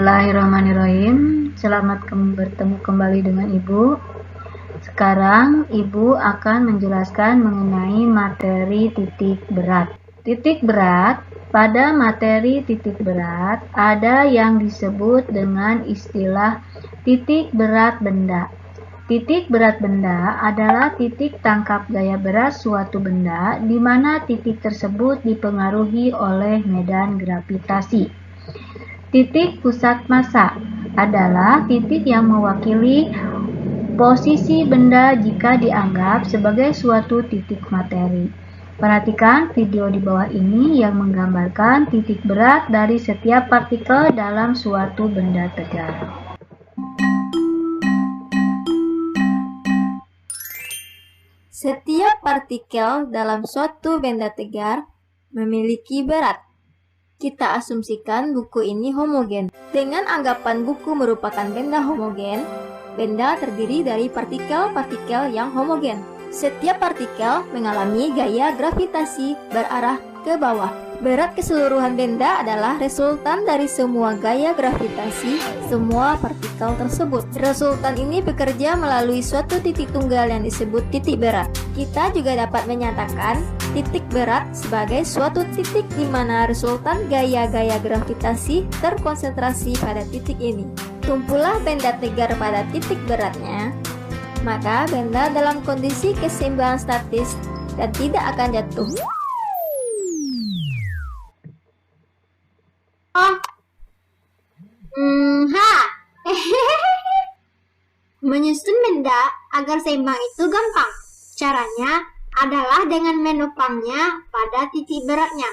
Bismillahirrahmanirrahim. Selamat bertemu kembali dengan Ibu. Sekarang Ibu akan menjelaskan mengenai materi titik berat. Titik berat, pada materi titik berat ada yang disebut dengan istilah titik berat benda. Titik berat benda adalah titik tangkap gaya berat suatu benda di mana titik tersebut dipengaruhi oleh medan gravitasi. Titik pusat massa adalah titik yang mewakili posisi benda jika dianggap sebagai suatu titik materi. Perhatikan video di bawah ini yang menggambarkan titik berat dari setiap partikel dalam suatu benda tegar. Setiap partikel dalam suatu benda tegar memiliki berat. Kita asumsikan buku ini homogen. Dengan anggapan buku merupakan benda homogen, benda terdiri dari partikel-partikel yang homogen. Setiap partikel mengalami gaya gravitasi berarah ke bawah. Berat keseluruhan benda adalah resultan dari semua gaya gravitasi semua partikel tersebut. Resultan ini bekerja melalui suatu titik tunggal yang disebut titik berat. Kita juga dapat menyatakan titik berat sebagai suatu titik di mana resultan gaya-gaya gravitasi terkonsentrasi pada titik ini. Tumpulah benda tegar pada titik beratnya, maka benda dalam kondisi keseimbangan statis dan tidak akan jatuh. Menyusun benda agar seimbang itu gampang. Caranya adalah dengan menopangnya pada titik beratnya.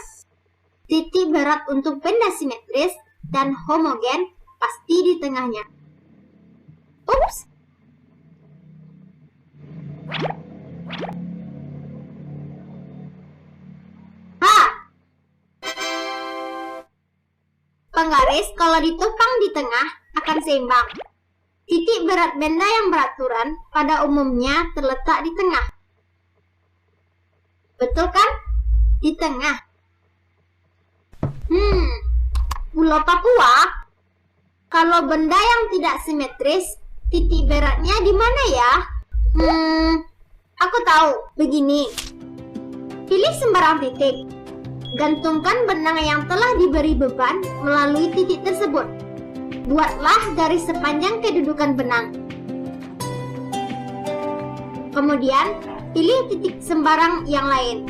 Titik berat untuk benda simetris dan homogen pasti di tengahnya. Ups! Penggaris kalau ditopang di tengah akan seimbang. Titik berat benda yang beraturan pada umumnya terletak di tengah. Betul kan? Di tengah. Pulau Papua? Kalau benda yang tidak simetris, titik beratnya di mana ya? Aku tahu. Begini. Pilih sembarang titik. Gantungkan benang yang telah diberi beban melalui titik tersebut. Buatlah garis sepanjang kedudukan benang. Kemudian, pilih titik sembarang yang lain.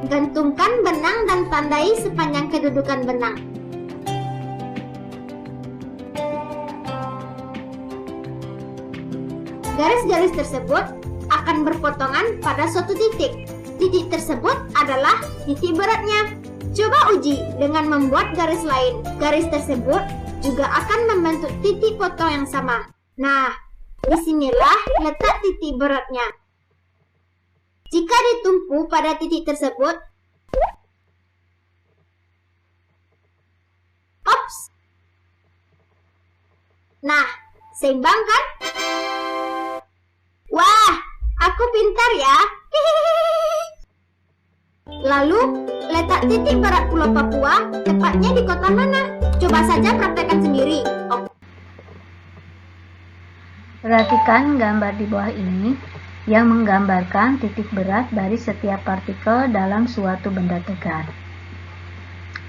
Gantungkan benang dan tandai sepanjang kedudukan benang. Garis-garis tersebut akan berpotongan pada suatu titik. Titik tersebut adalah titik beratnya. Coba uji dengan membuat garis lain. Garis tersebut juga akan membentuk titik potong yang sama. Nah, disinilah letak titik beratnya. Jika ditumpu pada titik tersebut, ops! Nah, seimbang kan? Wah, aku pintar ya! Lalu, letak titik berat Pulau Papua tepatnya di kota mana? Coba saja praktekkan sendiri. Perhatikan gambar di bawah ini yang menggambarkan titik berat dari setiap partikel dalam suatu benda tegar.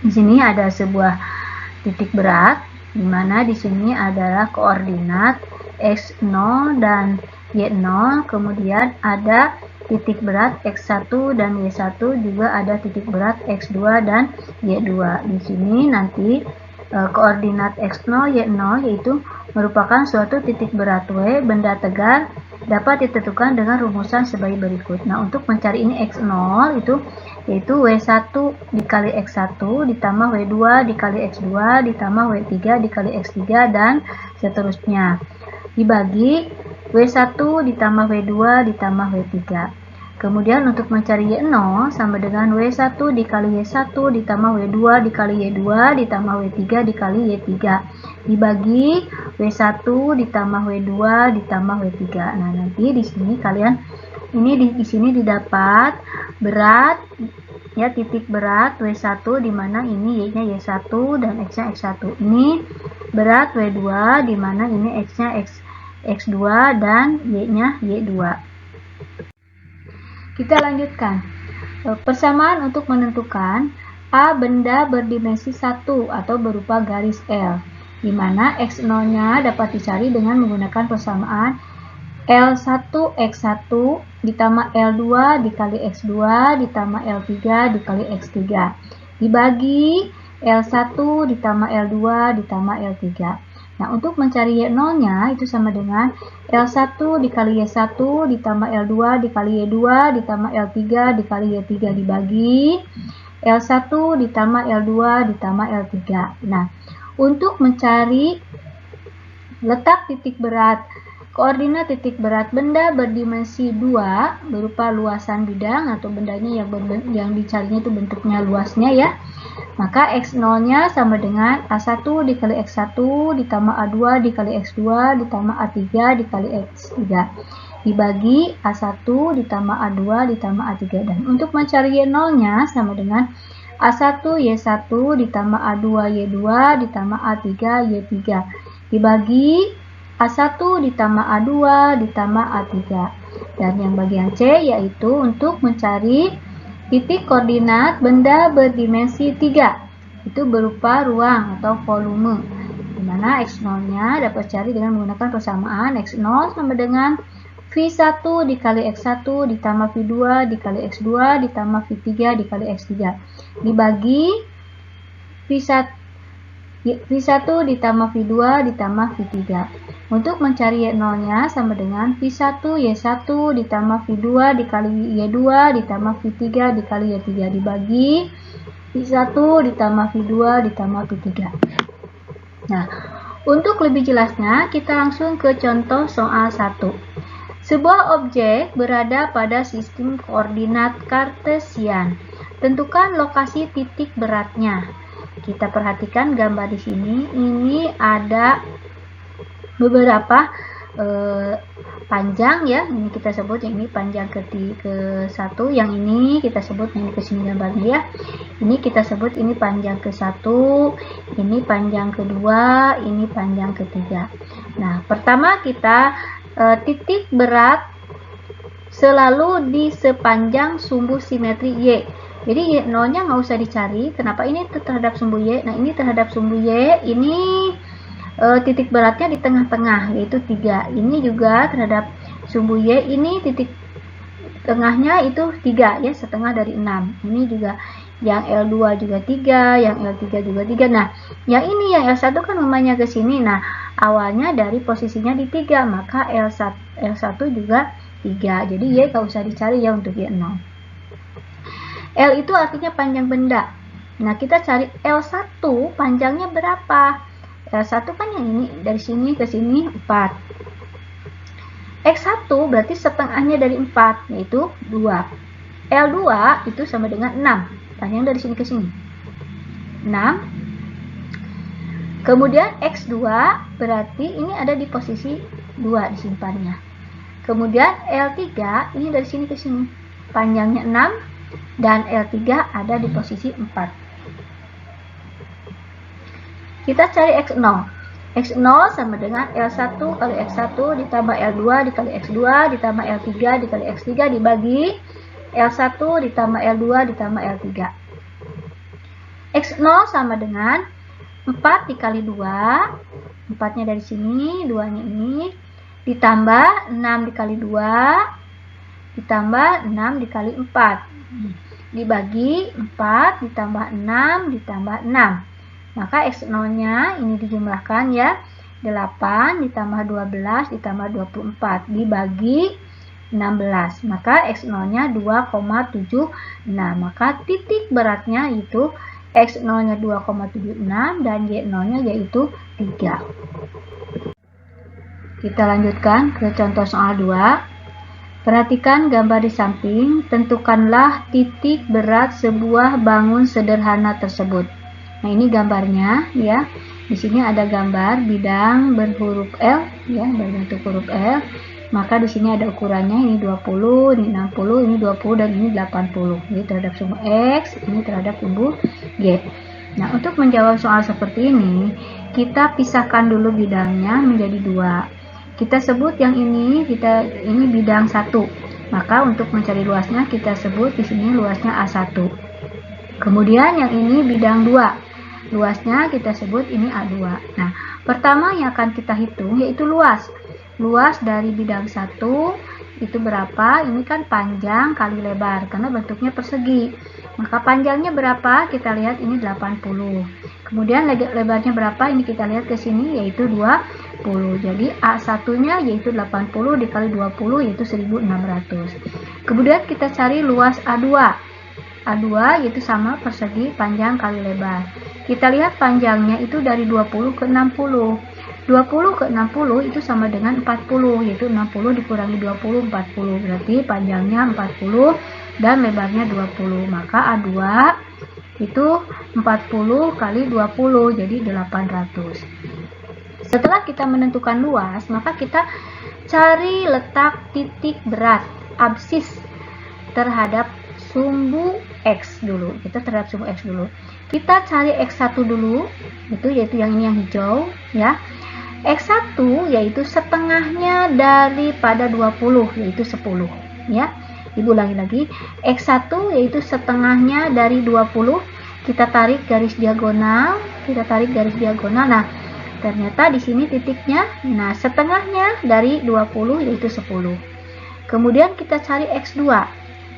Di sini ada sebuah titik berat, di mana di sini adalah koordinat x0 dan y0, kemudian ada titik berat x1 dan y1, juga ada titik berat x2 dan y2. Di sini nanti koordinat x0, y0 yaitu merupakan suatu titik berat W benda tegar dapat ditentukan dengan rumusan sebagai berikut. Nah, untuk mencari ini x0 itu yaitu w1 dikali x1 ditambah w2 dikali x2 ditambah w3 dikali x3 dan seterusnya. Dibagi W1 ditambah W2 ditambah W3. Kemudian untuk mencari Y0 sama dengan W1 dikali Y1 ditambah W2 dikali Y2 ditambah W3 dikali Y3. Dibagi W1 ditambah W2 ditambah W3. Nah, nanti di sini kalian di sini didapat berat ya titik berat W1 di mana ini Y-nya Y1 dan X-nya X1. Ini berat W2 di mana ini X-nya X2 dan Y-nya Y2. Kita lanjutkan. Persamaan untuk menentukan A benda berdimensi 1 atau berupa garis L, di mana X0-nya dapat dicari dengan menggunakan persamaan L1 X1 ditambah L2 dikali X2 ditambah L3 dikali X3 dibagi L1 ditambah L2 ditambah L3. Nah, untuk mencari Y0-nya itu sama dengan L1 dikali Y1 ditambah L2 dikali Y2 ditambah L3 dikali Y3 dibagi L1 ditambah L2 ditambah L3. Nah, untuk mencari letak titik berat, koordinat titik berat benda berdimensi 2 berupa luasan bidang atau bendanya yang dicarinya itu bentuknya luasnya ya. Maka X0-nya sama dengan A1 dikali X1 ditambah A2 dikali X2 ditambah A3 dikali X3 dibagi A1 ditambah A2 ditambah A3. Dan untuk mencari Y0-nya sama dengan A1 Y1 ditambah A2 Y2 ditambah A3 Y3 dibagi A1 ditambah A2 ditambah A3. Dan yang bagian C yaitu untuk mencari titik koordinat benda berdimensi 3. Itu berupa ruang atau volume. Di mana X0-nya dapat cari dengan menggunakan persamaan X0 sama dengan V1 dikali X1 ditambah V2 dikali X2 ditambah V3 dikali X3 dibagi V1 ditambah V2 ditambah V3. Untuk mencari Y0-nya sama dengan V1 Y1 ditambah V2 dikali Y2 ditambah V3 dikali Y3 dibagi V1 ditambah V2 ditambah V3. Nah, untuk lebih jelasnya kita langsung ke contoh soal 1. Sebuah objek berada pada sistem koordinat Kartesian. Tentukan lokasi titik beratnya. Kita perhatikan gambar di sini. Ini ada beberapa panjang ya. Ini kita sebut yang ini panjang ke satu. Yang ini kita sebut ini ke sini gambarnya ya. Ini kita sebut ini panjang ke 1. Ini panjang kedua. Ini panjang ketiga. Nah, pertama kita titik berat selalu di sepanjang sumbu simetri Y. Jadi Y0-nya nggak usah dicari. Kenapa? Ini terhadap sumbu Y. Nah, ini terhadap sumbu Y. Ini titik beratnya di tengah-tengah, yaitu 3. Ini juga terhadap sumbu Y. Ini titik tengahnya itu 3, ya, setengah dari 6. Ini juga yang L2 juga 3, yang L3 juga 3. Nah, yang ini yang L1 kan umumnya ke sini. Nah, awalnya dari posisinya di 3, maka L1 juga 3. Jadi Y nggak usah dicari ya untuk Y0. L itu artinya panjang benda. Nah, kita cari L1 panjangnya berapa? L1 kan yang ini, dari sini ke sini 4. X1 berarti setengahnya dari 4, yaitu 2. L2 itu sama dengan 6. Panjang dari sini ke sini 6. Kemudian X2 berarti ini ada di posisi 2 disimpannya. Kemudian L3 ini dari sini ke sini. Panjangnya 6 dan L3 ada di posisi 4. Kita cari X0. X0 sama dengan L1 kali X1 ditambah L2 dikali X2 ditambah L3 dikali X3 dibagi L1 ditambah L2 ditambah L3. X0 sama dengan 4 dikali 2. 4-nya dari sini, 2-nya ini. Ditambah 6 dikali 2. Ditambah 6 dikali 4. Dibagi 4 ditambah 6 ditambah 6. Maka X0-nya ini dijumlahkan ya. 8 ditambah 12 ditambah 24 dibagi 16. Maka X0-nya 2,76. Maka titik beratnya itu X0-nya 2,76 dan Y0-nya yaitu 3. Kita lanjutkan ke contoh soal 2. Perhatikan gambar di samping. Tentukanlah titik berat sebuah bangun sederhana tersebut. Nah, ini gambarnya ya. Di sini ada gambar bidang berhuruf L ya, berbentuk huruf L. Maka di sini ada ukurannya, ini 20, ini 60, ini 20, dan ini 80. Jadi terhadap sumbu X, ini terhadap sumbu Y. Nah, untuk menjawab soal seperti ini, kita pisahkan dulu bidangnya menjadi dua. Kita sebut yang ini, ini bidang 1. Maka untuk mencari luasnya, kita sebut di sini luasnya A1. Kemudian yang ini bidang 2. Luasnya kita sebut ini A2. Nah, pertama yang akan kita hitung yaitu luas. Luas dari bidang 1 itu berapa? Ini kan panjang kali lebar karena bentuknya persegi. Maka panjangnya berapa? Kita lihat ini 80. Kemudian lebarnya berapa? Ini kita lihat ke sini yaitu 20. Jadi A1-nya yaitu 80 dikali 20 yaitu 1600. Kemudian kita cari luas A2. A2 yaitu sama persegi panjang kali lebar. Kita lihat panjangnya itu dari 20 ke 60. 20 ke 60 itu sama dengan 40, yaitu 60 dikurangi 20, 40. Berarti panjangnya 40 dan lebarnya 20. Maka A2 itu 40 kali 20, jadi 800. Setelah kita menentukan luas, maka kita cari letak titik berat, absis terhadap sumbu X dulu. Kita terhadap sumbu X dulu. Kita cari X1 dulu, yaitu yang ini yang hijau, ya. X1 yaitu setengahnya daripada 20, yaitu 10, ya. Ibu ulangi lagi. X1 yaitu setengahnya dari 20. Kita tarik garis diagonal, Nah, ternyata di sini titiknya. Nah, setengahnya dari 20 yaitu 10. Kemudian kita cari X2.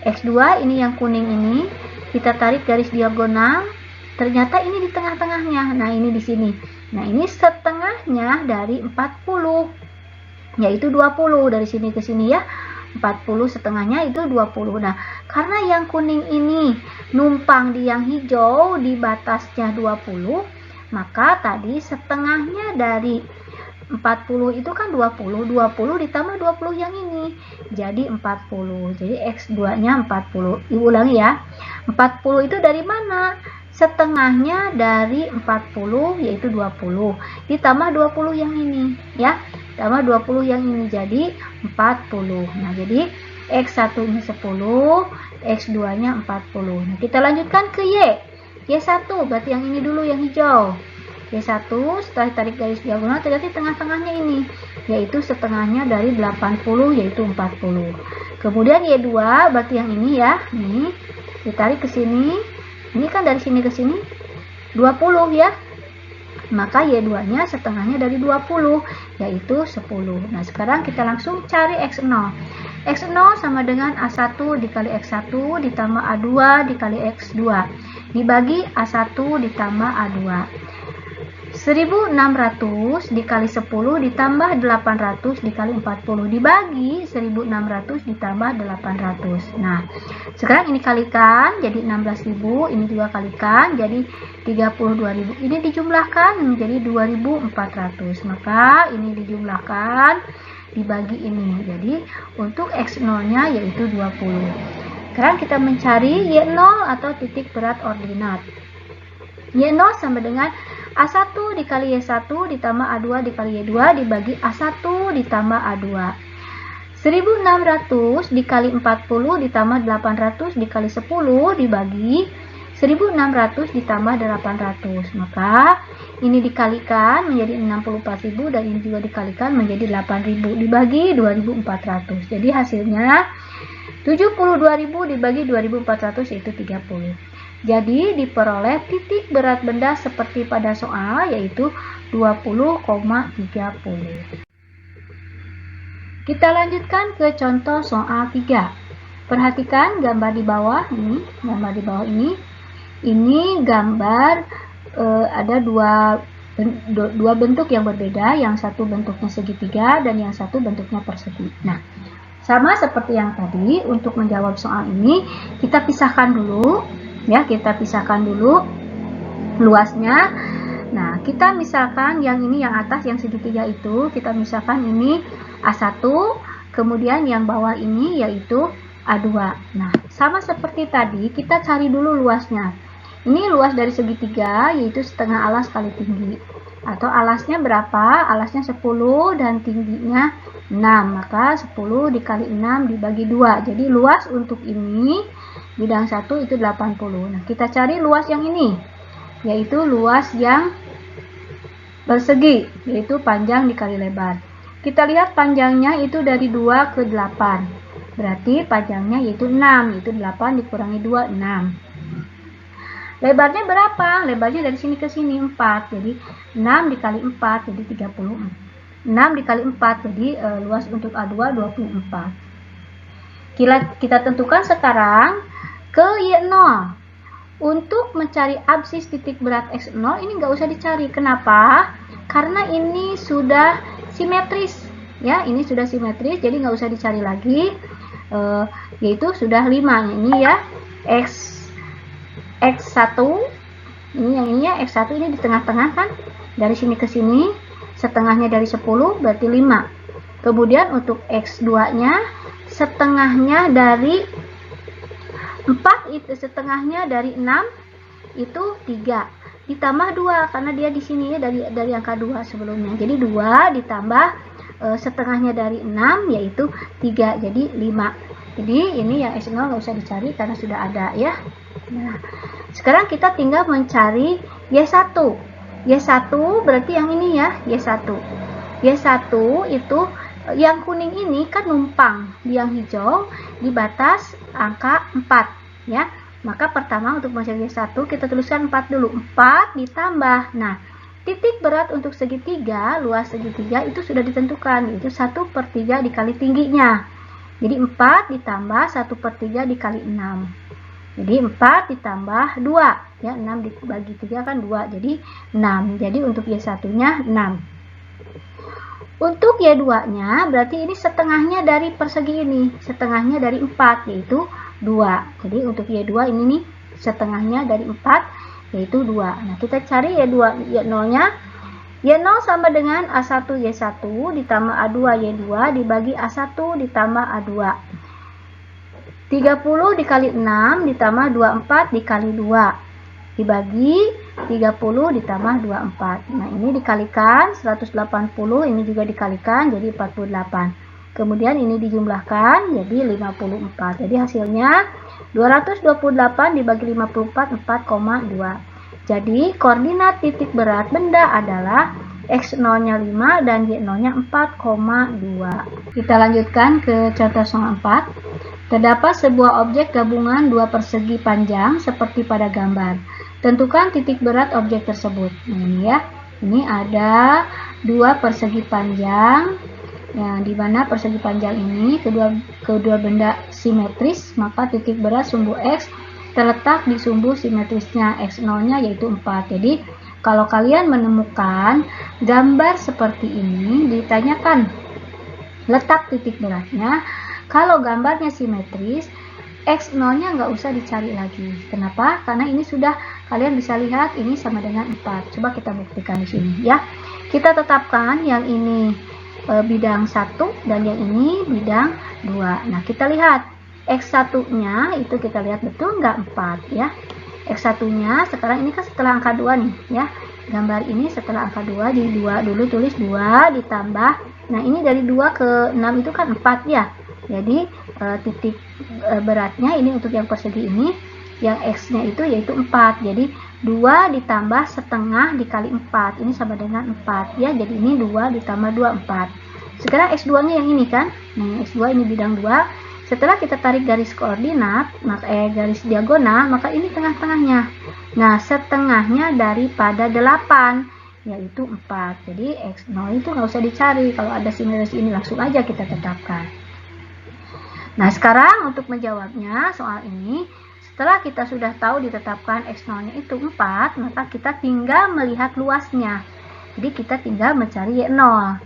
X2 ini yang kuning ini, kita tarik garis diagonal. Ternyata ini di tengah-tengahnya. Nah, ini di sini. Nah, ini setengahnya dari 40, yaitu 20 dari sini ke sini ya. 40 setengahnya itu 20. Nah, karena yang kuning ini numpang di yang hijau di batasnya 20, maka tadi setengahnya dari 40 itu kan 20. 20 ditambah 20 yang ini. Jadi 40. Jadi X2-nya 40. Ibu ulangi ya. 40 itu dari mana? Setengahnya dari 40 yaitu 20 ditambah 20 yang ini ya, tambah 20 yang ini jadi 40. Nah, jadi X1 nya 10, X2 nya 40. Nah, kita lanjutkan ke Y. Y1 berarti yang ini dulu yang hijau. Y1 setelah tarik garis diagonal ternyata tengah-tengahnya ini yaitu setengahnya dari 80 yaitu 40. Kemudian Y2 berarti yang ini ya, nih ditarik ke sini. Ini kan dari sini ke sini 20 ya. Maka Y2-nya setengahnya dari 20 yaitu 10. Nah, sekarang kita langsung cari X0. X0 sama dengan A1 dikali X1 ditambah A2 dikali X2 dibagi A1 ditambah A2. 1600 dikali 10 ditambah 800 dikali 40 dibagi 1600 ditambah 800. Nah, sekarang ini kalikan jadi 16.000, ini juga kalikan jadi 32.000. Ini dijumlahkan menjadi 2.400. Maka ini dijumlahkan dibagi ini. Jadi untuk X0-nya yaitu 20. Sekarang kita mencari Y0 atau titik berat ordinat. Y0 sama dengan A1 dikali Y1 ditambah A2 dikali Y2 dibagi A1 ditambah A2. 1600 dikali 40 ditambah 800 dikali 10 dibagi 1600 ditambah 800. Maka ini dikalikan menjadi 64.000 dan ini juga dikalikan menjadi 8.000 dibagi 2.400. Jadi hasilnya 72.000 dibagi 2.400 yaitu 30. Jadi diperoleh titik berat benda seperti pada soal yaitu 20,30. Kita lanjutkan ke contoh soal 3. Perhatikan gambar di bawah ini, ini gambar ada dua bentuk yang berbeda, yang satu bentuknya segitiga dan yang satu bentuknya persegi. Nah, sama seperti yang tadi, untuk menjawab soal ini kita pisahkan dulu. Ya, kita pisahkan dulu luasnya. Nah, kita misalkan yang ini yang atas yang segitiga itu, kita misalkan ini A1, kemudian yang bawah ini yaitu A2. Nah, sama seperti tadi, kita cari dulu luasnya. Ini luas dari segitiga yaitu setengah alas kali tinggi. Atau alasnya berapa? Alasnya 10 dan tingginya 6. Maka 10 dikali 6 dibagi 2. Jadi luas untuk ini bidang 1 itu 80. Nah, kita cari luas yang ini, yaitu luas yang persegi, yaitu panjang dikali lebar. Kita lihat panjangnya itu dari 2 ke 8. Berarti panjangnya yaitu 6, yaitu 8 dikurangi 2, 6. Lebarnya berapa? Lebarnya dari sini ke sini 4. Jadi 6 dikali 4 jadi 30. 6 dikali 4 jadi luas untuk A2 24. Kita tentukan sekarang ke Y0. Untuk mencari absis titik berat X0 ini nggak usah dicari. Kenapa? Karena ini sudah simetris. Ya, ini sudah simetris, jadi nggak usah dicari lagi. Yaitu sudah 5. Ini ya, X1, ini yang ini ya, X1 ini di tengah-tengah kan, dari sini ke sini, setengahnya dari 10 berarti 5. Kemudian untuk X2 nya setengahnya dari 4, itu setengahnya dari 6 itu 3 ditambah 2 karena dia di sini ya dari angka 2 sebelumnya. Jadi 2 ditambah setengahnya dari 6 yaitu 3, jadi 5. Jadi ini yang X0 nggak usah dicari karena sudah ada ya. Nah, sekarang kita tinggal mencari Y1. Y1 berarti yang ini ya, Y1. Y1 itu yang kuning ini kan numpang di yang hijau di batas angka 4 ya. Maka pertama untuk mencari Y1 kita tuliskan 4 dulu. 4 ditambah. Nah, titik berat untuk segitiga, luas segitiga itu sudah ditentukan, yaitu 1/3 dikali tingginya. Jadi 4 ditambah 1/3 dikali 6. Jadi 4 ditambah 2 ya, 6 dibagi 3 kan 2, jadi 6. Jadi untuk Y1-nya 6. Untuk Y2 nya berarti ini setengahnya dari persegi ini, setengahnya dari 4 yaitu 2. Jadi untuk Y2 ini nih setengahnya dari 4 yaitu 2. Nah, kita cari Y0 nya. Y0 sama dengan A1 Y1 ditambah A2 Y2 dibagi A1 ditambah A2. 30 dikali 6 ditambah 24 dikali 2 dibagi 30 ditambah 24. Nah, ini dikalikan 180, ini juga dikalikan jadi 48. Kemudian ini dijumlahkan jadi 54. Jadi hasilnya 228 dibagi 54 4,2. Jadi koordinat titik berat benda adalah X0-nya 5 dan Y0-nya 4,2. Kita lanjutkan ke contoh soal 4. Terdapat sebuah objek gabungan dua persegi panjang seperti pada gambar. Tentukan titik berat objek tersebut. Nah, ini ya. Ini ada dua persegi panjang. Yang dimana persegi panjang ini kedua benda simetris, maka titik berat sumbu X terletak di sumbu simetrisnya X0-nya yaitu 4. Jadi kalau kalian menemukan gambar seperti ini, ditanyakan letak titik beratnya. Kalau gambarnya simetris, X0-nya nggak usah dicari lagi. Kenapa? Karena ini sudah kalian bisa lihat ini sama dengan 4. Coba kita buktikan di sini ya. Kita tetapkan yang ini bidang 1 dan yang ini bidang 2. Nah, kita lihat X1-nya itu kita lihat betul nggak 4 ya. X1-nya sekarang ini kan setelah angka 2 nih ya. Gambar ini setelah angka 2, jadi 2 dulu, tulis 2 ditambah. Nah, ini dari 2 ke 6 itu kan 4 ya. Jadi titik beratnya ini untuk yang persegi ini, yang X-nya itu yaitu 4. Jadi 2 ditambah setengah dikali 4. Ini sama dengan 4 ya. Jadi ini 2 ditambah 2, 4. Sekarang X2-nya yang ini kan. Nah, X2 ini bidang 2. Setelah kita tarik garis koordinat, garis diagonal, maka ini tengah-tengahnya. Nah, setengahnya daripada 8, yaitu 4. Jadi X0 itu nggak usah dicari. Kalau ada simetris ini langsung aja kita tetapkan. Nah, sekarang untuk menjawabnya soal ini, setelah kita sudah tahu ditetapkan X0-nya itu 4, maka kita tinggal melihat luasnya. Jadi kita tinggal mencari Y0.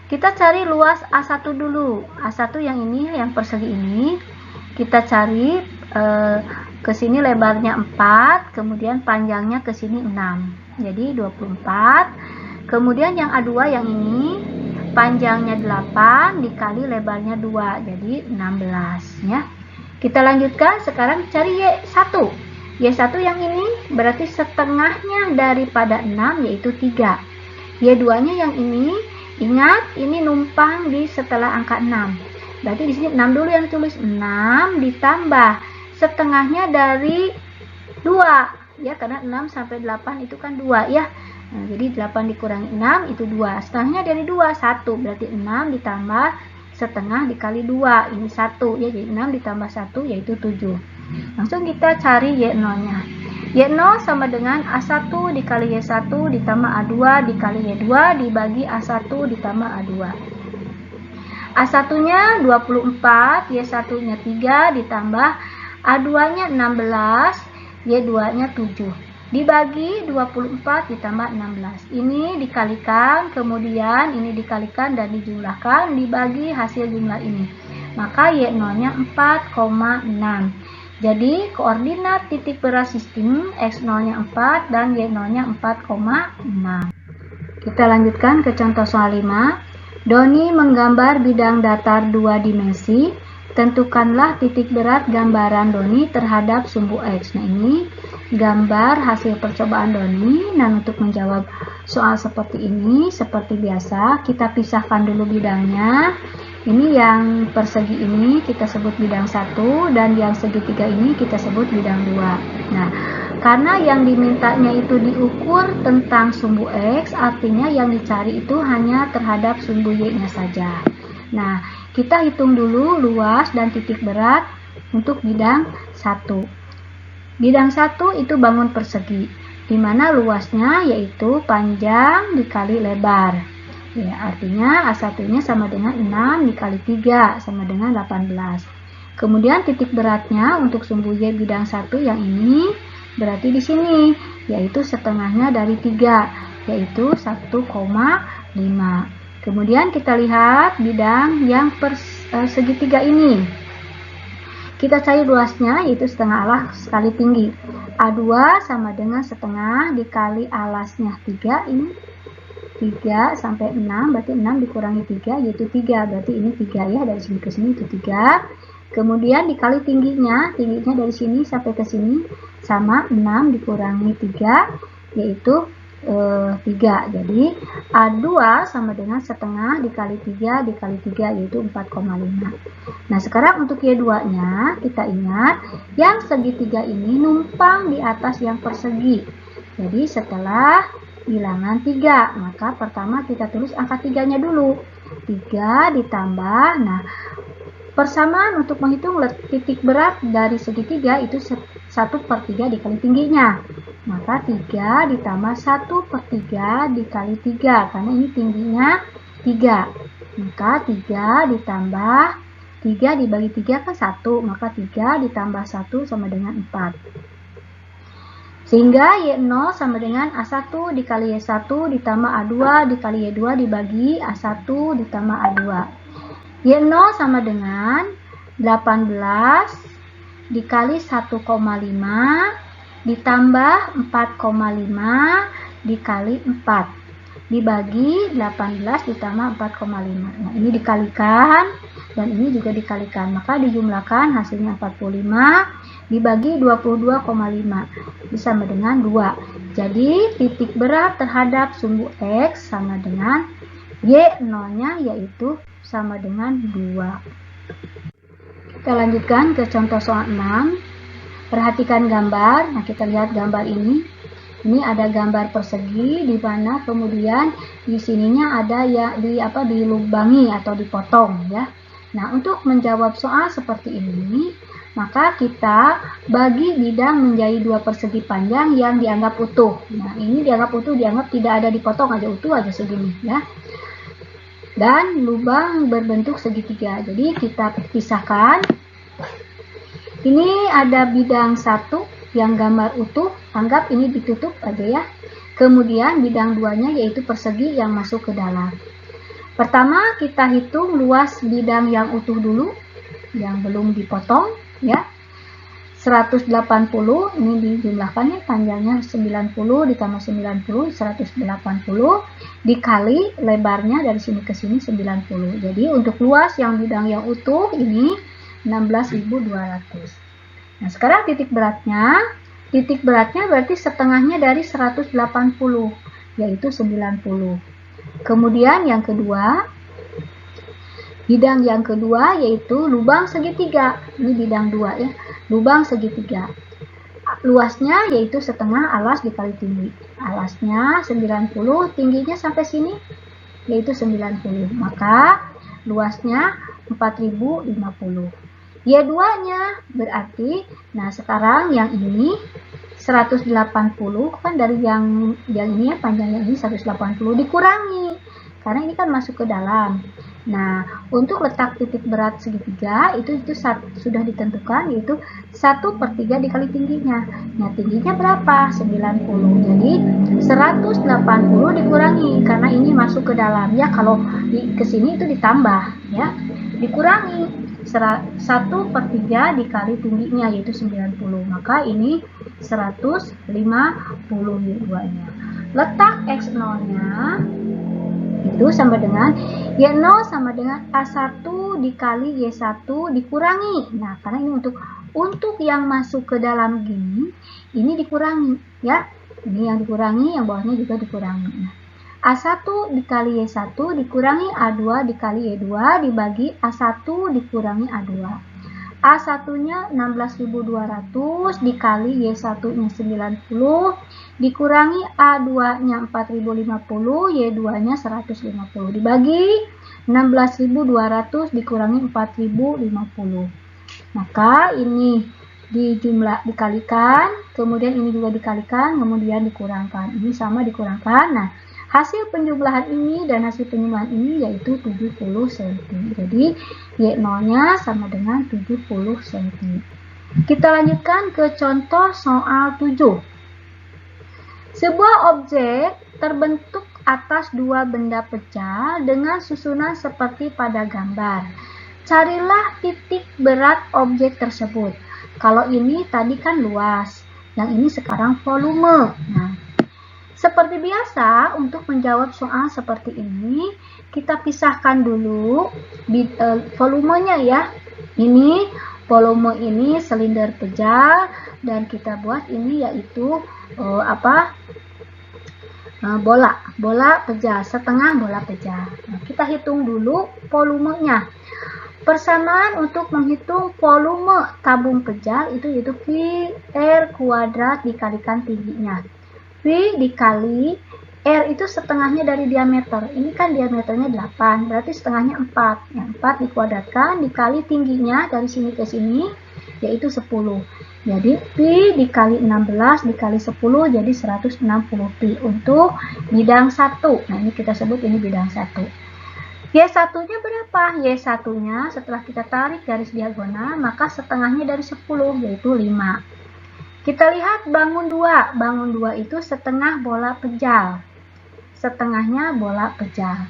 Kita cari luas A1 dulu. A1 yang ini, yang persegi ini. Kita cari ke sini lebarnya 4, kemudian panjangnya ke sini 6. Jadi 24. Kemudian yang A2 yang ini, panjangnya 8 dikali lebarnya 2, jadi 16 ya. Kita lanjutkan sekarang cari Y1. Y1 yang ini berarti setengahnya daripada 6 yaitu 3. Y2-nya yang ini, ingat ini numpang di setelah angka 6. Berarti di sini 6 dulu yang ditulis, 6 ditambah setengahnya dari 2 ya, karena 6 sampai 8 itu kan 2 ya. Nah, jadi 8 dikurangi 6 itu 2. Setengahnya dari 2 1, berarti 6 ditambah setengah dikali 2 ini 1 ya, jadi 6 ditambah 1 yaitu 7. Langsung kita cari Y0-nya. Y0 sama dengan A1 dikali Y1 ditambah A2 dikali Y2 dibagi A1 ditambah A2. A1-nya 24, Y1-nya 3 ditambah A2-nya 16, Y2-nya 7. Dibagi 24 ditambah 16. Ini dikalikan, kemudian ini dikalikan dan dijumlahkan, dibagi hasil jumlah ini. Maka Y0-nya 4,6. Jadi koordinat titik berat sistem X0-nya 4 dan Y0-nya 4,6. Kita lanjutkan ke contoh soal 5. Doni menggambar bidang datar 2 dimensi. Tentukanlah titik berat gambaran Doni terhadap sumbu X. Nah, ini gambar hasil percobaan Doni. Dan untuk menjawab soal seperti ini, seperti biasa, kita pisahkan dulu bidangnya. Ini yang persegi ini kita sebut bidang 1, dan yang segitiga ini kita sebut bidang 2. Nah, karena yang dimintanya itu diukur tentang sumbu X, artinya yang dicari itu hanya terhadap sumbu Y-nya saja. Nah, kita hitung dulu luas dan titik berat untuk bidang 1. Bidang 1 itu bangun persegi, di mana luasnya yaitu panjang dikali lebar. Ya, artinya A1-nya sama dengan 6 dikali 3 sama dengan 18. Kemudian titik beratnya untuk sumbu Y bidang 1 yang ini berarti di sini, yaitu setengahnya dari 3, yaitu 1,5. Kemudian kita lihat bidang yang segitiga ini. Kita cari luasnya, yaitu setengah alas kali tinggi. A2 sama dengan setengah dikali alasnya 3, ini 3 sampai 6, berarti 6 dikurangi 3, yaitu 3. Berarti ini 3 ya, dari sini ke sini itu 3. Kemudian dikali tingginya dari sini sampai ke sini sama 6 dikurangi 3, yaitu 3. Jadi A2 sama dengan setengah dikali 3 dikali 3, yaitu 4,5. Nah, sekarang untuk Y2-nya kita ingat yang segitiga ini numpang di atas yang persegi. Jadi setelah bilangan 3, maka pertama kita tulis angka 3-nya dulu. 3 ditambah, nah persamaan untuk menghitung titik berat dari segitiga itu 1/3 dikali tingginya. Maka 3 ditambah 1/3 dikali 3, karena ini tingginya 3. Maka 3 ditambah 3 dibagi 3 kan 1, maka 3 ditambah 1 sama dengan 4. Sehingga Y0 sama dengan A1 dikali Y1 ditambah A2 dikali Y2 dibagi A1 ditambah A2. Y0 sama dengan 18 dikali 1,5 ditambah 4,5 dikali 4 dibagi 18 ditambah 4,5. Nah, ini dikalikan dan ini juga dikalikan, maka dijumlahkan hasilnya 45 dibagi 22,5 sama dengan 2. Jadi titik berat terhadap sumbu X sama dengan Y0-nya, yaitu sama dengan 2. Kita lanjutkan ke contoh soal 6. Perhatikan gambar. Nah, kita lihat gambar ini. Ini ada gambar persegi di mana kemudian di sininya ada ya dilubangi atau dipotong ya. Nah, untuk menjawab soal seperti ini, maka kita bagi bidang menjadi 2 persegi panjang yang dianggap utuh. Nah, ini dianggap utuh, dianggap tidak ada dipotong, aja utuh aja segini ya. Dan lubang berbentuk segitiga. Jadi kita pisahkan. Ini ada bidang 1 yang gambar utuh, anggap ini ditutup aja ya. Kemudian bidang 2-nya yaitu persegi yang masuk ke dalam. Pertama kita hitung luas bidang yang utuh dulu, yang belum dipotong ya. 180, ini dijumlahkan ya, panjangnya 90 ditambah 90, 180 dikali lebarnya dari sini ke sini 90. Jadi untuk luas yang bidang yang utuh ini 16.200. Nah, sekarang titik beratnya berarti setengahnya dari 180, yaitu 90. Kemudian yang kedua, bidang yang kedua yaitu lubang segitiga. Ini bidang 2 ya, lubang segitiga. Luasnya yaitu setengah alas dikali tinggi. Alasnya 90, tingginya sampai sini yaitu 90. Maka luasnya 4050. Y2-nya berarti, nah sekarang yang ini 180 kan dari yang ini ya, panjang yang ini 180 dikurangi karena ini kan masuk ke dalam. Nah, untuk letak titik berat segitiga itu sudah ditentukan, yaitu 1/3 dikali tingginya. Nah, tingginya berapa? 90. Jadi 180 dikurangi karena ini masuk ke dalam ya. Kalau ke sini itu ditambah ya. Dikurangi 1/3 dikali tingginya yaitu 90. Maka ini 150 Y2-nya. Letak X0-nya itu sama dengan Y0 sama dengan A1 dikali Y1 dikurangi. Nah, karena ini untuk yang masuk ke dalam gini, ini dikurangi ya. Ini yang dikurangi, yang bawahnya juga dikurangi. Nah, A1 dikali Y1 dikurangi A2 dikali Y2 dibagi A1 dikurangi A2. A1-nya 16.200 dikali Y1-nya 90 dikurangi A2-nya 4050, Y2-nya 150 dibagi 16.200 dikurangi 4050. Maka ini dikalikan, kemudian ini juga dikalikan, kemudian dikurangkan. Ini sama dikurangkan. Nah, hasil penjumlahan ini dan hasil penjumlahan ini yaitu 70 cm. Jadi Y0-nya sama dengan 70 cm. Kita lanjutkan ke contoh soal 7. Sebuah objek terbentuk atas dua benda pecah dengan susunan seperti pada gambar. Carilah titik berat objek tersebut. Kalau ini tadi kan luas, yang ini sekarang volume. Nah, seperti biasa, untuk menjawab soal seperti ini, kita pisahkan dulu volumenya ya. Ini volume ini silinder pejal, dan kita buat ini yaitu bola pejal, setengah bola pejal. Nah, kita hitung dulu volumenya. Persamaan untuk menghitung volume tabung pejal itu yaitu VR kuadrat dikalikan tingginya. V dikali R itu setengahnya dari diameter. Ini kan diameternya 8, berarti setengahnya 4. Yang 4 dikuadratkan dikali tingginya dari sini ke sini yaitu 10. Jadi Pi dikali 16 dikali 10 jadi 160 Pi untuk bidang 1. Nah, ini kita sebut ini bidang 1. Y1-nya berapa? Y1-nya setelah kita tarik garis diagonal, maka setengahnya dari 10 yaitu 5. Kita lihat bangun 2. Bangun 2 itu setengah bola pejal. Setengahnya bola pejal.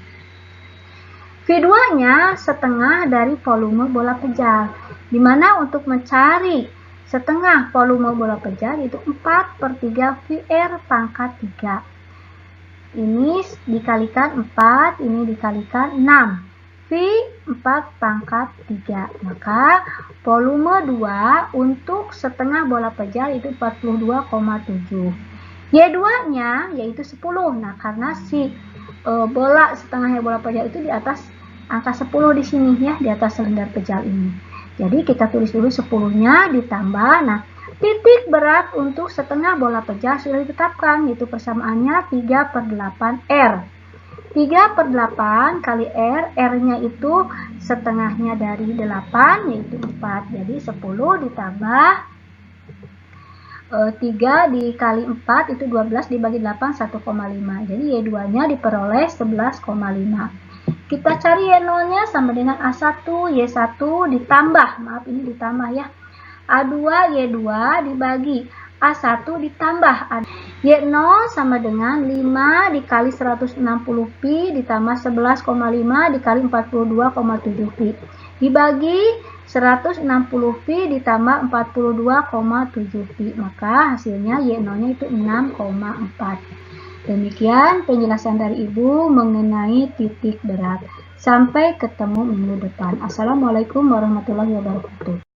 V2-nya setengah dari volume bola pejal. Dimana untuk mencari setengah volume bola pejal itu 4/3 VR pangkat 3. Ini dikalikan 4, ini dikalikan 6. V 4 pangkat 3. Maka volume 2 untuk setengah bola pejal itu 42,7. Y2-nya yaitu 10. Nah, karena si bola setengahnya bola pejal itu di atas angka 10 di sini ya, di atas silinder pejal ini. Jadi kita tulis dulu 10-nya ditambah. Nah, titik berat untuk setengah bola pejal sudah ditetapkan, yaitu persamaannya 3/8 R. 3/8 kali R, R-nya itu setengahnya dari 8 yaitu 4. Jadi 10 ditambah 3 dikali 4 itu 12 dibagi 8 1,5. Jadi Y2-nya diperoleh 11,5. Kita cari Y0-nya sama dengan A1 Y1 ditambah, maaf ini ditambah ya, A2 Y2 dibagi A1 ditambah Y0 sama dengan 5 dikali 160 Pi ditambah 11,5 dikali 42,7 Pi dibagi 160 Pi ditambah 42,7 Pi. Maka hasilnya Y0-nya itu 6,4. Demikian penjelasan dari Ibu mengenai titik berat. Sampai ketemu minggu depan. Assalamualaikum warahmatullahi wabarakatuh.